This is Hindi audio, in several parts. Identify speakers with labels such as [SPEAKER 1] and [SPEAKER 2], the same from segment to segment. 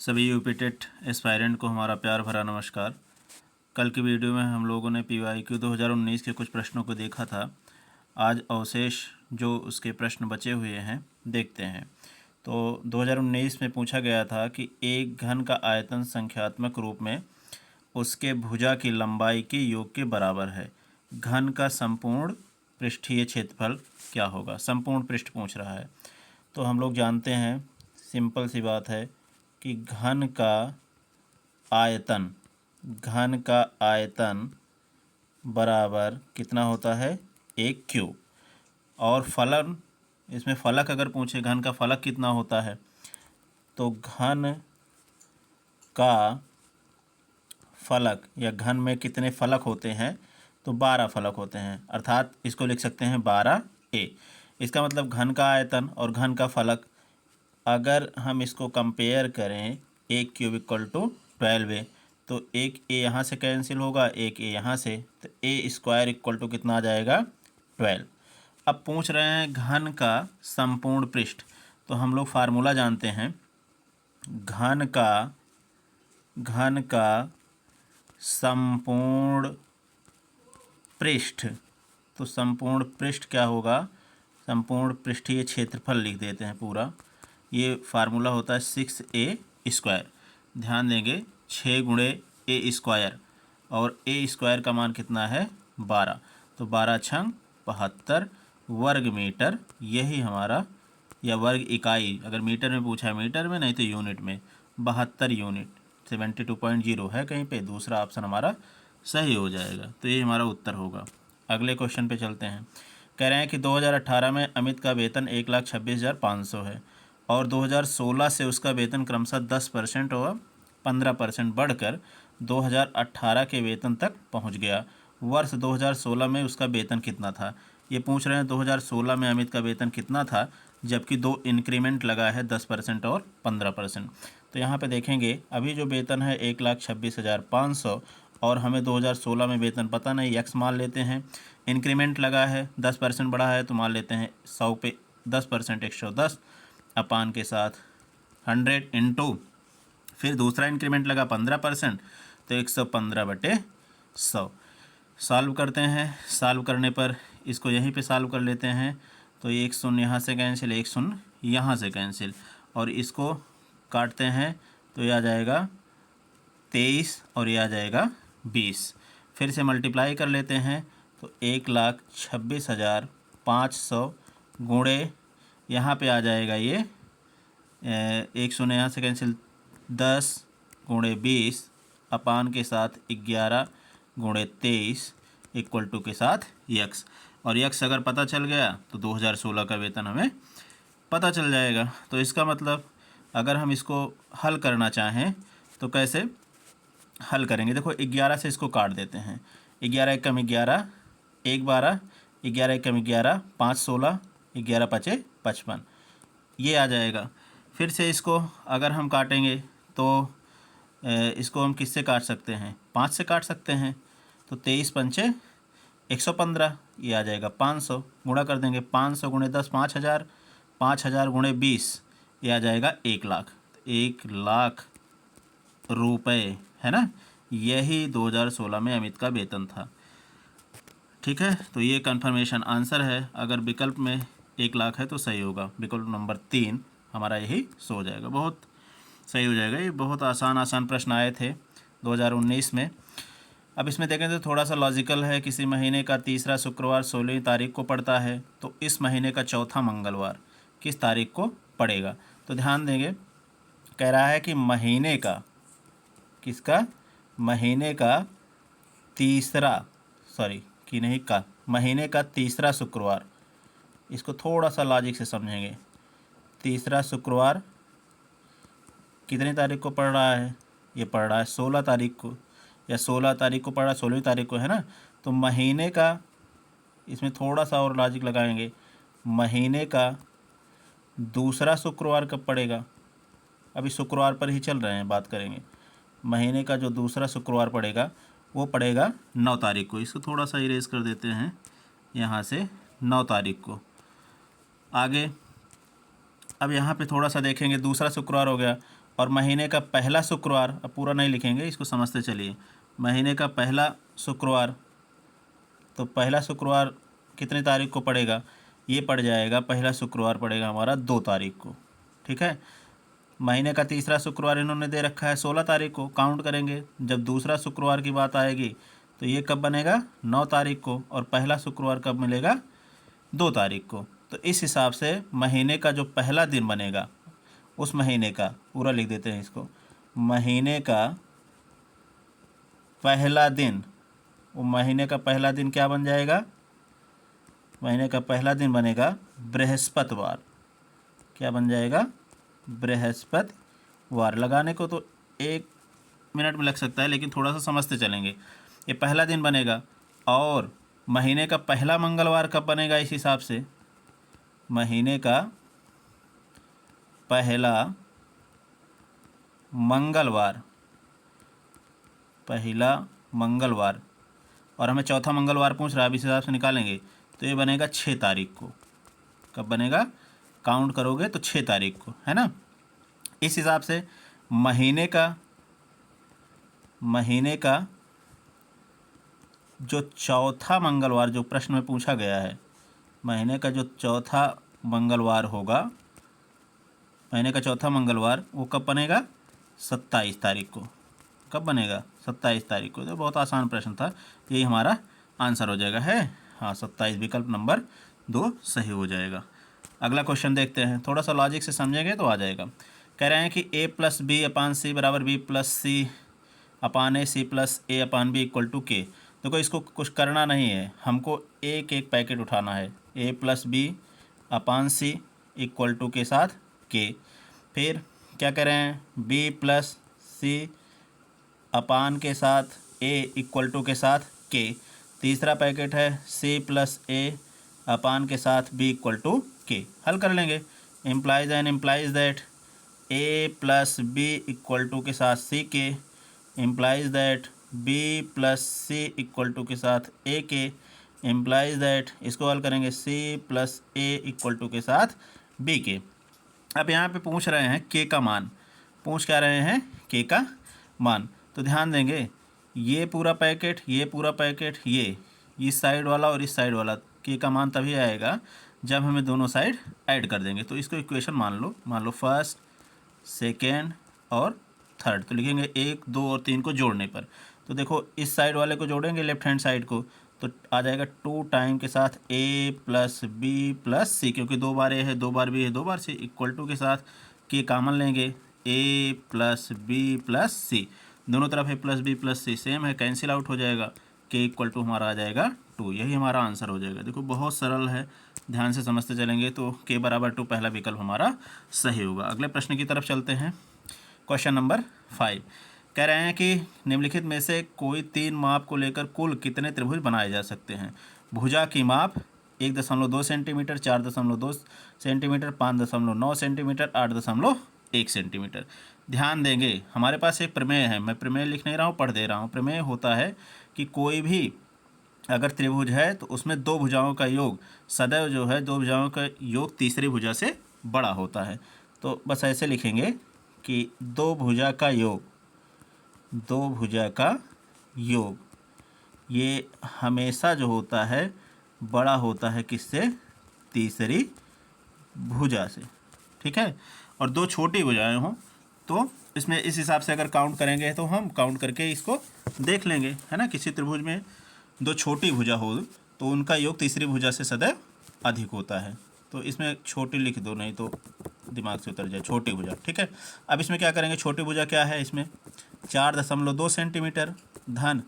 [SPEAKER 1] सभी यूपी टेट एस्पायरेंट को हमारा प्यार भरा नमस्कार। कल की वीडियो में हम लोगों ने PYQ 2019 के कुछ प्रश्नों को देखा था। आज अवशेष जो उसके प्रश्न बचे हुए हैं देखते हैं। तो 2019 में पूछा गया था कि एक घन का आयतन संख्यात्मक रूप में उसके भुजा की लंबाई के योग के बराबर है। घन का संपूर्ण पृष्ठीय क्षेत्रफल क्या होगा। संपूर्ण पृष्ठ पूछ रहा है। तो हम लोग जानते हैं, सिंपल सी बात है कि घन का आयतन बराबर कितना होता है, 1 क्यूब। और फलन, इसमें फलक अगर पूछे घन का फलक कितना होता है, तो घन का फलक या घन में कितने फलक होते हैं, तो 12 फलक होते हैं। अर्थात इसको लिख सकते हैं 12a। इसका मतलब घन का आयतन और घन का फलक अगर हम इसको कंपेयर करें, 1 क्यूब इक्वल टू 12a, तो एक a यहाँ से कैंसिल होगा, एक a यहाँ से, तो a स्क्वायर इक्वल टू कितना आ जाएगा, 12। अब पूछ रहे हैं घन का संपूर्ण पृष्ठ, तो हम लोग फार्मूला जानते हैं। घन का संपूर्ण पृष्ठ, तो संपूर्ण पृष्ठ क्या होगा, संपूर्ण पृष्ठीय क्षेत्रफल लिख देते हैं पूरा। ये फार्मूला होता है 6a स्क्वायर। ध्यान देंगे 6 गुणे a स्क्वायर, और a स्क्वायर का मान कितना है, 12। तो 12 छंग 72 वर्ग मीटर, यही हमारा, या वर्ग इकाई, अगर मीटर में पूछा है मीटर में, नहीं तो यूनिट में, 72 यूनिट, 72.0 है कहीं पे, दूसरा ऑप्शन हमारा सही हो जाएगा। तो ये हमारा उत्तर होगा। अगले क्वेश्चन पे चलते हैं। कह रहे हैं कि 2018 में अमित का वेतन 1,26,500 है और 2016 से उसका वेतन क्रमशः 10% और 15% बढ़कर 2018 के वेतन तक पहुंच गया। वर्ष 2016 में उसका वेतन कितना था। ये पूछ रहे हैं 2016 में अमित का वेतन कितना था, जबकि 2 इंक्रीमेंट लगा है, 10% और 15%। तो यहाँ पे देखेंगे, अभी जो वेतन है 1,26,500 और हमें 2016 में वेतन पता नहीं, एक्स मान लेते हैं। इंक्रीमेंट लगा है, 10% बढ़ा है, तो मान लेते हैं 100 पे 10% 110 अपान के साथ 100 इंटू, फिर दूसरा इंक्रीमेंट लगा 15%, तो 115/100। सॉल्व करते हैं। सॉल्व करने पर इसको यहीं पे सॉल्व कर लेते हैं। तो एक शून्य यहाँ से कैंसिल, एक शून्य यहाँ से कैंसिल, और इसको काटते हैं तो ये आ जाएगा 23 और ये आ जाएगा 20। फिर से मल्टीप्लाई कर लेते हैं तो 1,26,500 गुणे, यहाँ पे आ जाएगा ये एक शून्य यहाँ से कैंसिल, 10 गुणे 20 अपान के साथ 11 गुणे 23 इक्वल टू के साथ यक्स। और यक्स अगर पता चल गया तो 2016 का वेतन हमें पता चल जाएगा। तो इसका मतलब अगर हम इसको हल करना चाहें तो कैसे हल करेंगे। देखो 11 से इसको काट देते हैं, 11 एकम 11, 1 12, 11 एकम 11, 5 16, 11 पचे 55, ये आ जाएगा। फिर से इसको अगर हम काटेंगे तो इसको हम किससे काट सकते हैं, 5 से काट सकते हैं। तो 23 पंचे 115, ये आ जाएगा 500। गुणा कर देंगे, 500 गुणे 10 5,000, 5,000 गुणे 20 ये आ जाएगा 1 लाख। 1 लाख रुपए, है ना। यही 2016 में अमित का वेतन था। ठीक है, तो ये कन्फर्मेशन आंसर है। अगर विकल्प में 1 लाख है तो सही होगा। विकल्प नंबर 3 हमारा यही सो हो जाएगा, बहुत सही हो जाएगा। ये बहुत आसान प्रश्न आए थे 2019 में। अब इसमें देखें तो थोड़ा सा लॉजिकल है। किसी महीने का तीसरा शुक्रवार 16वीं तारीख को पड़ता है, तो इस महीने का चौथा मंगलवार किस तारीख को पड़ेगा। तो ध्यान देंगे, कह रहा है कि महीने का, किसका, महीने का तीसरा, महीने का तीसरा शुक्रवार। इसको थोड़ा सा लॉजिक से समझेंगे। तीसरा शुक्रवार कितनी तारीख को पड़ रहा है, ये पड़ रहा है 16 तारीख को, या 16 तारीख को पड़ रहा है, 16वीं तारीख को, है ना। तो महीने का, इसमें थोड़ा सा और लॉजिक लगाएंगे, महीने का दूसरा शुक्रवार कब पड़ेगा। अभी शुक्रवार पर ही चल रहे हैं, बात करेंगे। महीने का जो दूसरा शुक्रवार पड़ेगा वो पड़ेगा 9 तारीख को। इसको थोड़ा सा इरेज कर देते हैं यहाँ से, 9 तारीख को। आगे अब यहाँ पे थोड़ा सा देखेंगे, दूसरा शुक्रवार हो गया, और महीने का पहला शुक्रवार, अब पूरा नहीं लिखेंगे, इसको समझते चलिए। महीने का पहला शुक्रवार, तो पहला शुक्रवार कितने तारीख को पड़ेगा? ये पड़ जाएगा, पहला शुक्रवार पड़ेगा हमारा 2 तारीख को, ठीक है। महीने का तीसरा शुक्रवार इन्होंने दे रखा है 16 तारीख को, काउंट करेंगे। जब दूसरा शुक्रवार की बात आएगी तो ये कब बनेगा? 9 तारीख को। और पहला शुक्रवार कब मिलेगा? 2 तारीख को। तो इस हिसाब से महीने का जो पहला दिन बनेगा, उस महीने का पूरा लिख देते हैं इसको, महीने का पहला दिन, वो महीने का पहला दिन क्या बन जाएगा? महीने का पहला दिन बनेगा बृहस्पतिवार। क्या बन जाएगा? बृहस्पतिवार। लगाने को तो 1 मिनट में लग सकता है, लेकिन थोड़ा सा समझते चलेंगे। ये पहला दिन बनेगा। और महीने का पहला मंगलवार कब बनेगा? इस हिसाब से महीने का पहला मंगलवार, पहला मंगलवार, और हमें चौथा मंगलवार पूछ रहा है, अब इस हिसाब से निकालेंगे तो ये बनेगा 6 तारीख को। कब बनेगा? काउंट करोगे तो 6 तारीख को, है ना। इस हिसाब से महीने का जो चौथा मंगलवार, जो प्रश्न में पूछा गया है, महीने का जो चौथा मंगलवार होगा, महीने का चौथा मंगलवार वो कब बनेगा? 27 तारीख को। कब बनेगा? 27 तारीख को। तो बहुत आसान प्रश्न था, यही हमारा आंसर हो जाएगा, है हाँ 27, विकल्प नंबर 2 सही हो जाएगा। अगला क्वेश्चन देखते हैं, थोड़ा सा लॉजिक से समझेंगे तो आ जाएगा। कह रहे हैं कि a + b अपान c बराबर b + c upon a, c + a upon b equal to k। देखो इसको कुछ करना नहीं है, हमको एक एक पैकेट उठाना है। a + b upon c equal to के साथ k। फिर क्या करें? b + c अपान के साथ a इक्वल टू के साथ k। तीसरा पैकेट है c + a अपान के साथ b इक्वल टू k। हल कर लेंगे। Implies and implies that a + b equal to के साथ c k, implies that b + c equal to के साथ a k, इम्प्लाइज दैट, इसको हल करेंगे, c + a इक्वल टू के साथ b k। अब यहाँ पे पूछ रहे हैं k का मान, पूछ क्या रहे हैं? k का मान। तो ध्यान देंगे, ये पूरा पैकेट, ये पूरा पैकेट, ये इस साइड वाला और इस साइड वाला, k का मान तभी आएगा जब हमें दोनों साइड ऐड कर देंगे। तो इसको इक्वेशन मान लो फर्स्ट, सेकेंड और थर्ड। तो लिखेंगे 1, 2 और 3 को जोड़ने पर। तो देखो इस साइड वाले को जोड़ेंगे, लेफ्ट हैंड साइड को, तो आ जाएगा 2 टाइम के साथ a + b + c, क्योंकि 2 बार a है, 2 बार b है, 2 बार c, इक्वल टू के साथ k कॉमन लेंगे, a + b + c, दोनों तरफ a + b + c सेम है, कैंसिल आउट हो जाएगा, k इक्वल टू हमारा आ जाएगा 2। यही हमारा आंसर हो जाएगा। देखो बहुत सरल है, ध्यान से समझते चलेंगे तो k = 2 पहला विकल्प हमारा सही होगा। अगले प्रश्न की तरफ चलते हैं। क्वेश्चन नंबर 5 कह रहे हैं कि निम्नलिखित में से कोई 3 माप को लेकर कुल कितने त्रिभुज बनाए जा सकते हैं? भुजा की माप 1.2 सेंटीमीटर, 4.2 सेंटीमीटर, 5.9 सेंटीमीटर, 8.1 सेंटीमीटर। ध्यान देंगे, हमारे पास एक प्रमेय है, मैं प्रमेय लिख नहीं रहा हूँ, पढ़ दे रहा हूँ। प्रमेय होता है कि कोई भी अगर त्रिभुज है तो उसमें 2 भुजाओं का योग सदैव जो है, 2 भुजाओं का योग तीसरी भुजा से बड़ा होता है। तो बस ऐसे लिखेंगे कि 2 भुजा का योग, 2 भुजा का योग ये हमेशा जो होता है बड़ा होता है किससे? तीसरी भुजा से, ठीक है। और 2 छोटी भुजाएं हों तो इसमें इस हिसाब से अगर काउंट करेंगे तो हम काउंट करके इसको देख लेंगे, है ना। किसी त्रिभुज में 2 छोटी भुजा हो तो उनका योग तीसरी भुजा से सदैव अधिक होता है। तो इसमें छोटी लिख दो, नहीं तो दिमाग से उतर जाए, छोटी भुजा, ठीक है। अब इसमें क्या करेंगे? छोटी भुजा क्या है? इसमें 4.2 सेंटीमीटर धन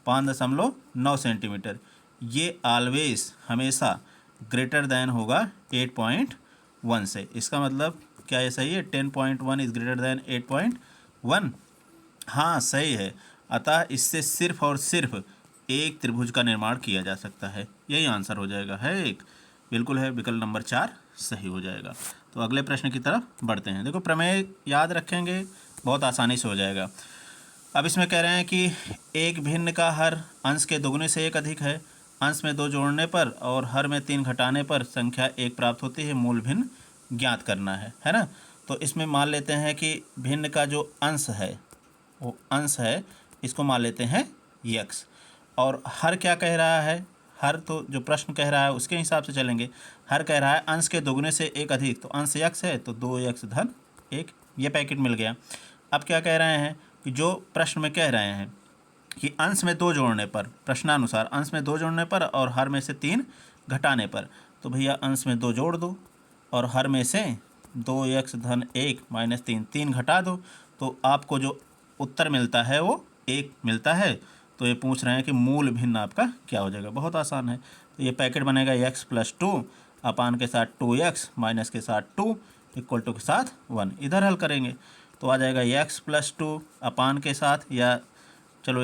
[SPEAKER 1] 5.9 सेंटीमीटर, ये ऑलवेज हमेशा ग्रेटर दैन होगा 8.1 से। इसका मतलब क्या ये सही है? 10.1 इज़ ग्रेटर दैन 8.1। हाँ सही है। अतः इससे सिर्फ और सिर्फ एक त्रिभुज का निर्माण किया जा सकता है। यही आंसर हो जाएगा, है एक, बिल्कुल है, विकल्प नंबर 4 सही हो जाएगा। तो अगले प्रश्न की तरफ बढ़ते हैं। देखो प्रमेय याद रखेंगे, बहुत आसानी से हो जाएगा। अब इसमें कह रहे हैं कि एक भिन्न का हर अंश के दोगुने से 1 अधिक है, अंश में 2 जोड़ने पर और हर में 3 घटाने पर संख्या 1 प्राप्त होती है, मूल भिन्न ज्ञात करना है ना। तो इसमें मान लेते हैं कि भिन्न का जो अंश है वो अंश है, इसको मान लेते हैं यक्स। और हर क्या कह रहा है, हर तो जो प्रश्न कह रहा है उसके हिसाब से चलेंगे। हर कह रहा है अंश के दोगुने से एक अधिक, तो अंश यक्स है तो 2x धन 1, ये पैकेट मिल गया। अब क्या कह रहे हैं कि जो प्रश्न में कह रहे हैं कि अंश में 2 जोड़ने पर, प्रश्नानुसार अंश में 2 जोड़ने पर और हर में से 3 घटाने पर, तो भैया अंश में 2 जोड़ दो और हर में से 2x धन 1 माइनस 3 घटा दो, तो आपको जो उत्तर मिलता है वो 1 मिलता है। तो ये पूछ रहे हैं कि मूल भिन्न आपका क्या हो जाएगा। बहुत आसान है। तो ये पैकेट बनेगा x प्लस 2 अपान के साथ 2x माइनस के साथ 2 इक्वल टू के साथ 1। इधर हल करेंगे तो आ जाएगा x प्लस 2 अपान के साथ, या चलो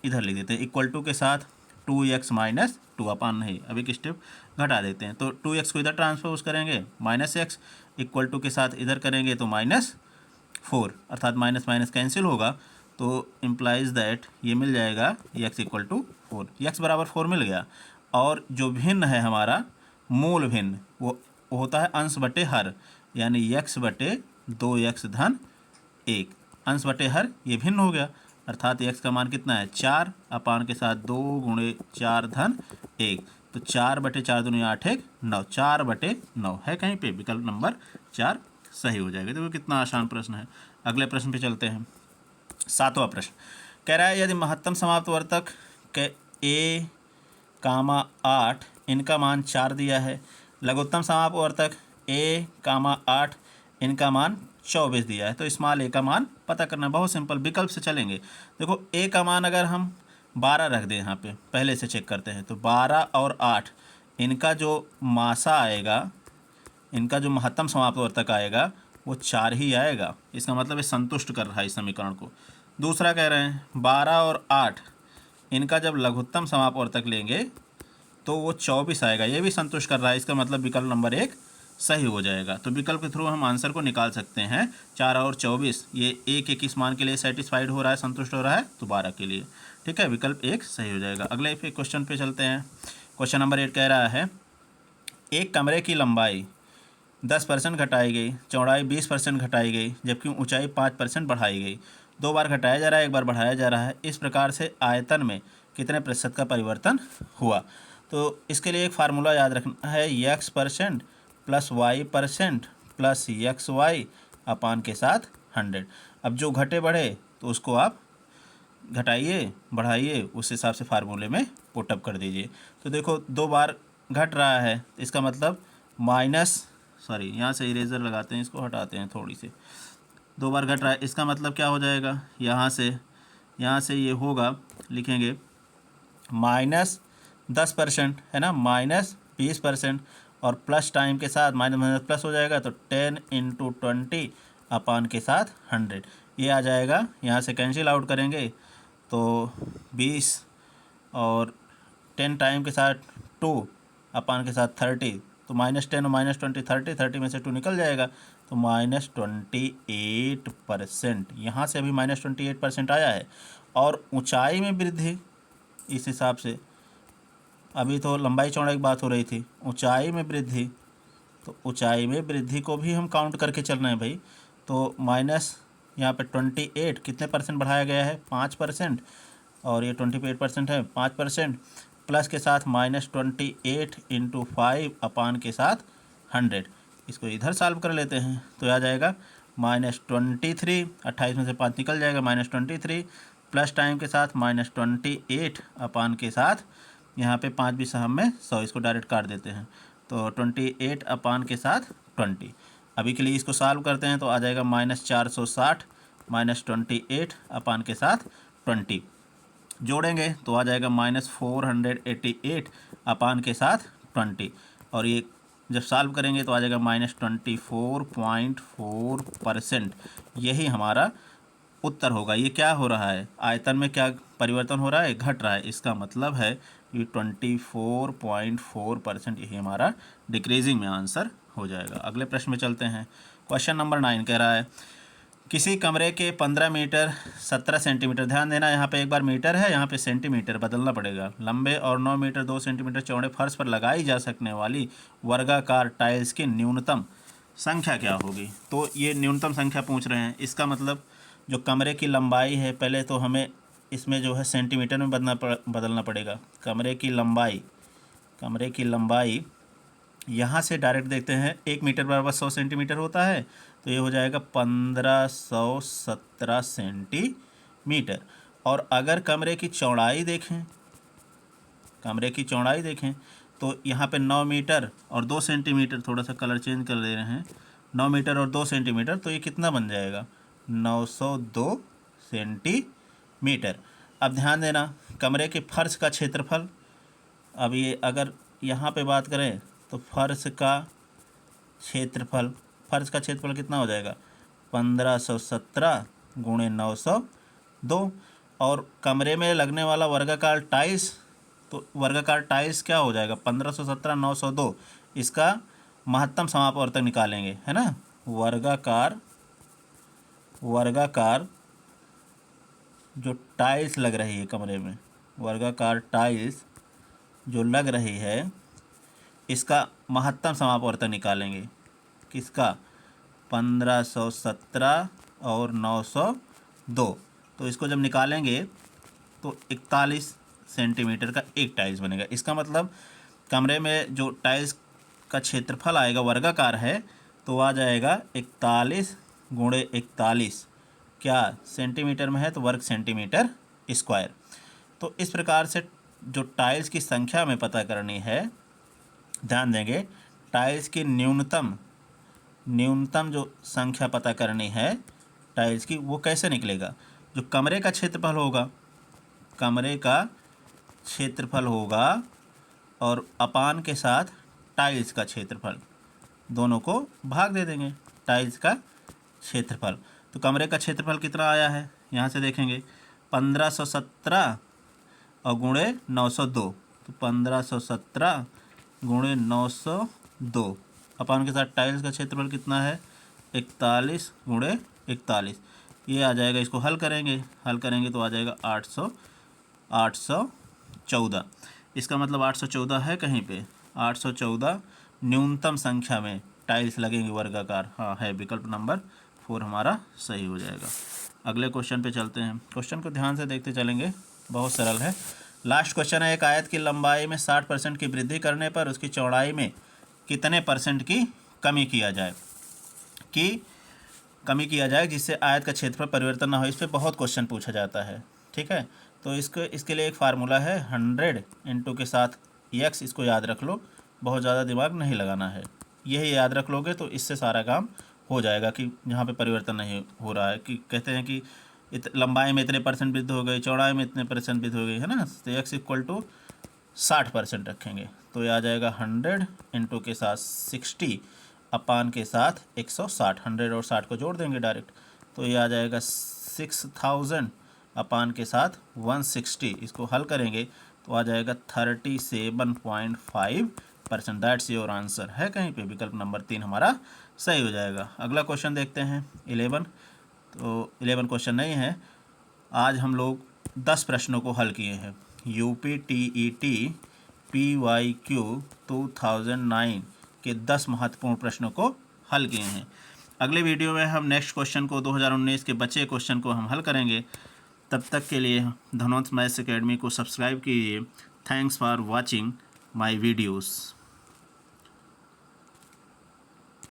[SPEAKER 1] इधर लिख देते हैं इक्वल टू के साथ 2x माइनस 2 अपान नहीं, अभी एक स्टेप घटा देते हैं। तो 2x को इधर ट्रांसपोज करेंगे माइनस x इक्वल टू के साथ इधर करेंगे तो -4, अर्थात माइनस माइनस कैंसिल होगा, तो इम्प्लाइज दैट ये मिल जाएगा x इक्वल टू 4। x बराबर 4 मिल गया। और जो भिन्न है हमारा मूल भिन्न वो होता है अंश बटे हर, यानी x बटे 2x धन 1, अंश बटे हर ये भिन्न हो गया, अर्थात x का मान कितना है 4 अपान के साथ 2 गुणे 4 धन 1, तो 4 बटे 4 दूनी 8 1 9, 4 बटे 9 है कहीं पे, विकल्प नंबर 4 सही हो जाएगा। देखो कितना आसान प्रश्न है। अगले प्रश्न पे चलते हैं। 7वां प्रश्न कह रहा है यदि महत्तम समाप्त वर्तक के a, 8 इनका मान 4 दिया है, लघुत्तम समाप्त वर्तक a, 8 इनका मान 24 दिया है, तो स्मॉल a का मान पता करना। बहुत सिंपल, विकल्प से चलेंगे। देखो a का मान अगर हम 12 रख दें, यहाँ पे पहले से चेक करते हैं, तो 12 और 8 इनका जो मासा आएगा, इनका जो महत्तम समाप्त वर्तक आएगा वो 4 ही आएगा। इसका मतलब ये संतुष्ट कर रहा है इस समीकरण को। दूसरा कह रहे हैं 12 और 8 इनका जब लघुत्तम समाप्त वर्तक लेंगे तो वो 24 आएगा, ये भी संतुष्ट कर रहा है। इसका मतलब विकल्प नंबर 1 सही हो जाएगा। तो विकल्प के थ्रू हम आंसर को निकाल सकते हैं। 4 और 24 ये एक एक किस मान के लिए सेटिस्फाइड हो रहा है, संतुष्ट हो रहा है, तो 12 के लिए। ठीक है, विकल्प 1 सही हो जाएगा। अगले क्वेश्चन पे चलते हैं। क्वेश्चन नंबर 8 कह रहा है एक कमरे की लंबाई 10% घटाई गई, चौड़ाई 20% घटाई गई, जबकि ऊंचाई 5% बढ़ाई गई। 2 बार घटाया जा रहा है, 1 बार बढ़ाया जा रहा है। इस प्रकार से आयतन में कितने प्रतिशत का परिवर्तन हुआ। तो इसके लिए एक फार्मूला याद रखना है, x% plus y% plus xy अपान के साथ 100। अब जो घटे बढ़े तो उसको आप घटाइए बढ़ाइए, उस हिसाब से फार्मूले में पुटअप कर दीजिए। तो देखो 2 बार घट रहा है, इसका मतलब यहाँ से इरेजर लगाते हैं, इसको हटाते हैं थोड़ी सी। 2 बार घट रहा है, इसका मतलब क्या हो जाएगा, यहाँ से ये होगा, लिखेंगे -10% है ना, -20%, और प्लस टाइम के साथ माइनस माइनस प्लस हो जाएगा, तो 10 × 20 अपान के साथ 100 ये आ जाएगा। यहाँ से कैंसिल आउट करेंगे तो 20 और 10 टाइम के साथ 2 अपान के साथ 30, तो -10 और -20 30 में से 2 निकल जाएगा, तो -28%। यहाँ से अभी -28% आया है। और ऊंचाई में वृद्धि, इस हिसाब से अभी तो लंबाई चौड़ाई की बात हो रही थी, ऊंचाई में वृद्धि, तो ऊंचाई में वृद्धि को भी हम काउंट करके चल रहे हैं भाई। तो माइनस यहाँ पे 28 कितने % बढ़ाया गया है, 5%, और ये 28% है 5%, प्लस के साथ -28 × 5 अपान के साथ 100। इसको इधर सॉल्व कर लेते हैं तो आ जाएगा -23, 28 में से 5 निकल जाएगा, -23 प्लस टाइम के साथ -28 अपान के साथ, यहाँ पे 5 भी सहम में 100, इसको डायरेक्ट काट देते हैं, तो 28 अपान के साथ 20। अभी के लिए इसको सॉल्व करते हैं तो आ जाएगा -460 -28 अपान के साथ 20, जोड़ेंगे तो आ जाएगा -488 अपान के साथ 20, और ये जब सॉल्व करेंगे तो आ जाएगा -24.4%। यही हमारा उत्तर होगा। ये क्या हो रहा है, आयतन में क्या परिवर्तन हो रहा है, घट रहा है। इसका मतलब है कि 24.4% यही हमारा डिक्रीजिंग में आंसर हो जाएगा। अगले प्रश्न में चलते हैं। क्वेश्चन नंबर 9 कह रहा है किसी कमरे के 15 मीटर 17 सेंटीमीटर, ध्यान देना यहाँ पे एक बार मीटर है, यहाँ पे सेंटीमीटर बदलना पड़ेगा, लंबे और 9 मीटर 2 सेंटीमीटर चौड़े फर्श पर लगाई जा सकने वाली वर्गाकार टाइल्स की न्यूनतम संख्या क्या होगी। तो ये न्यूनतम संख्या पूछ रहे हैं, इसका मतलब जो कमरे की लंबाई है, पहले तो हमें इसमें जो है सेंटीमीटर में बदलना पड़ेगा। कमरे की लंबाई यहाँ से डायरेक्ट देखते हैं 1 मीटर बराबर 100 सेंटीमीटर होता है, तो ये हो जाएगा 1517 सेंटीमीटर। और अगर कमरे की चौड़ाई देखें तो यहाँ पे 9 मीटर और 2 सेंटीमीटर, थोड़ा सा कलर चेंज कर दे रहे हैं, 9 मीटर और 2 सेंटीमीटर, तो ये कितना बन जाएगा 902 सेंटीमीटर। अब ध्यान देना, कमरे के फर्श का क्षेत्रफल, अब ये अगर यहाँ पे बात करें तो फर्श का क्षेत्रफल कितना हो जाएगा 1517 गुणे 902। और कमरे में लगने वाला वर्गाकार टाइल्स, तो वर्गाकार टाइल्स क्या हो जाएगा 1517 902, इसका महत्तम समापवर्तक निकालेंगे, है ना। वर्गाकार जो टाइल्स लग रही है कमरे में, वर्गाकार टाइल्स जो लग रही है, इसका महत्तम समापवर्तक निकालेंगे, किसका 1517 और 902। तो इसको जब निकालेंगे तो 41 सेंटीमीटर का एक टाइल्स बनेगा। इसका मतलब कमरे में जो टाइल्स का क्षेत्रफल आएगा वर्गाकार है, तो आ जाएगा 41 गुणे 41, क्या सेंटीमीटर में है तो वर्ग सेंटीमीटर स्क्वायर। तो इस प्रकार से जो टाइल्स की संख्या में पता करनी है, ध्यान देंगे, टाइल्स की न्यूनतम जो संख्या पता करनी है टाइल्स की, वो कैसे निकलेगा। जो कमरे का क्षेत्रफल होगा और अपान के साथ टाइल्स का क्षेत्रफल, दोनों को भाग दे देंगे टाइल्स का क्षेत्रफल। तो कमरे का क्षेत्रफल कितना आया है, यहाँ से देखेंगे 1517 और गुणे 902, तो 1517 गुणे 902 अपान के साथ टाइल्स का क्षेत्रफल कितना है 41 गुणे 41, ये आ जाएगा। इसको हल करेंगे तो आ जाएगा 814। इसका मतलब 814 है कहीं पे, 814 न्यूनतम संख्या में टाइल्स लगेंगे वर्गाकार, हाँ है, विकल्प नंबर 4 हमारा सही हो जाएगा। अगले क्वेश्चन पे चलते हैं। क्वेश्चन को ध्यान से देखते चलेंगे, बहुत सरल है। लास्ट क्वेश्चन है, एक आयत की लंबाई में 60% की वृद्धि करने पर उसकी चौड़ाई में कितने % की कमी किया जाए जिससे आयत का क्षेत्रफल परिवर्तन ना हो। इस पर बहुत क्वेश्चन पूछा जाता है, ठीक है। तो इसके लिए एक फार्मूला है 100 इंटू के साथ x, इसको याद रख लो, बहुत ज़्यादा दिमाग नहीं लगाना है। यही याद रख लोगे तो इससे सारा काम हो जाएगा कि यहाँ पे परिवर्तन नहीं हो रहा है, कि कहते हैं कि लंबाई में इतने % वृद्धि हो गई, चौड़ाई में इतने % वृद्धि हो गई, है ना। तो x इक्वल टू 60% रखेंगे, तो ये आ जाएगा 100 इंटू के साथ 60 अपान के साथ 160, 100 और 60 को जोड़ देंगे डायरेक्ट, तो ये आ जाएगा 6000 अपान के साथ 160। इसको हल करेंगे तो आ जाएगा 37.5%। दैट्स योर आंसर, है कहीं पे, विकल्प नंबर 3 हमारा सही हो जाएगा। अगला क्वेश्चन देखते हैं 11। तो 11 क्वेश्चन नहीं है, आज हम लोग 10 प्रश्नों को हल किए हैं। UPTET PYQ 2009 के 10 महत्वपूर्ण प्रश्नों को हल किए हैं। अगले वीडियो में हम नेक्स्ट क्वेश्चन को 2019 के बचे क्वेश्चन को हम हल करेंगे। तब तक के लिए धनवंत मैथ्स एकेडमी को सब्सक्राइब कीजिए। Thanks for watching my videos.